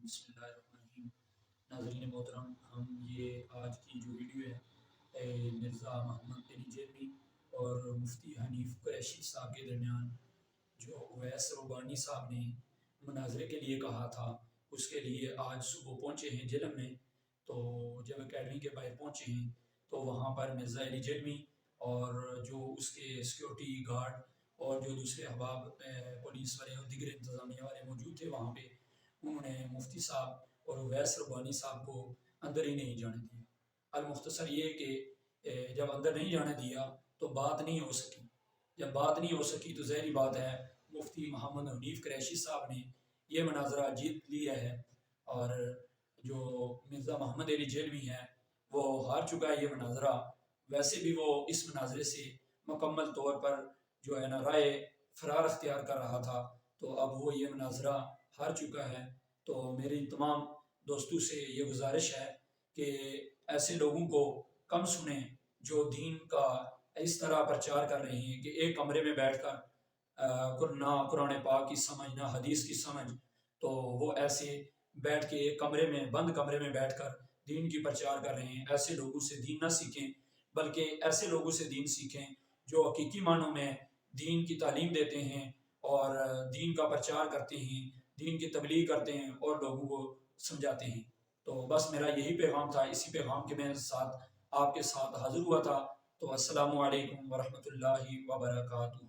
بسم اللہ الرحمن الرحیم۔ ناظرین محترم، ہم یہ آج کی جو ویڈیو ہے مرزا محمد علی جیلمی اور مفتی حنیف قریشی صاحب کے درمیان جو اویس ربانی صاحب نے مناظرے کے لیے کہا تھا، اس کے لیے آج صبح پہنچے ہیں جہلم میں۔ تو جب اکیڈمی کے باہر پہنچے ہیں تو وہاں پر مرزا علی جیلمی اور جو اس کے سیکیورٹی گارڈ اور جو دوسرے احباب پولیس والے اور دیگر انتظامیہ والے موجود تھے وہاں پہ، انہوں نے مفتی صاحب اور اویس ربانی صاحب کو اندر ہی نہیں جانے دیا۔ المختصر یہ کہ جب اندر نہیں جانے دیا تو بات نہیں ہو سکی۔ جب بات نہیں ہو سکی تو ظاہری بات ہے مفتی محمد حنیف قریشی صاحب نے یہ مناظرہ جیت لیا ہے، اور جو مرزا محمد علی جیلمی ہے وہ ہار چکا ہے یہ مناظرہ۔ ویسے بھی وہ اس مناظرے سے مکمل طور پر جو ہے نا رائے فرار اختیار کر رہا تھا، تو اب وہ یہ مناظرہ ہار چکا ہے۔ تو میری تمام دوستوں سے یہ گزارش ہے کہ ایسے لوگوں کو کم سنیں جو دین کا اس طرح پرچار کر رہے ہیں کہ ایک کمرے میں بیٹھ کر نہ قرآن پاک کی سمجھ نہ حدیث کی سمجھ، تو وہ ایسے بیٹھ کے ایک کمرے میں بند کمرے میں بیٹھ کر دین کی پرچار کر رہے ہیں۔ ایسے لوگوں سے دین نہ سیکھیں، بلکہ ایسے لوگوں سے دین سیکھیں جو حقیقی معنوں میں دین کی تعلیم دیتے ہیں اور دین کا پرچار کرتے ہیں، دین کی تبلیغ کرتے ہیں اور لوگوں کو سمجھاتے ہیں۔ تو بس میرا یہی پیغام تھا، اسی پیغام کے میں ساتھ آپ کے ساتھ حاضر ہوا تھا۔ تو السلام علیکم ورحمۃ اللہ وبرکاتہ۔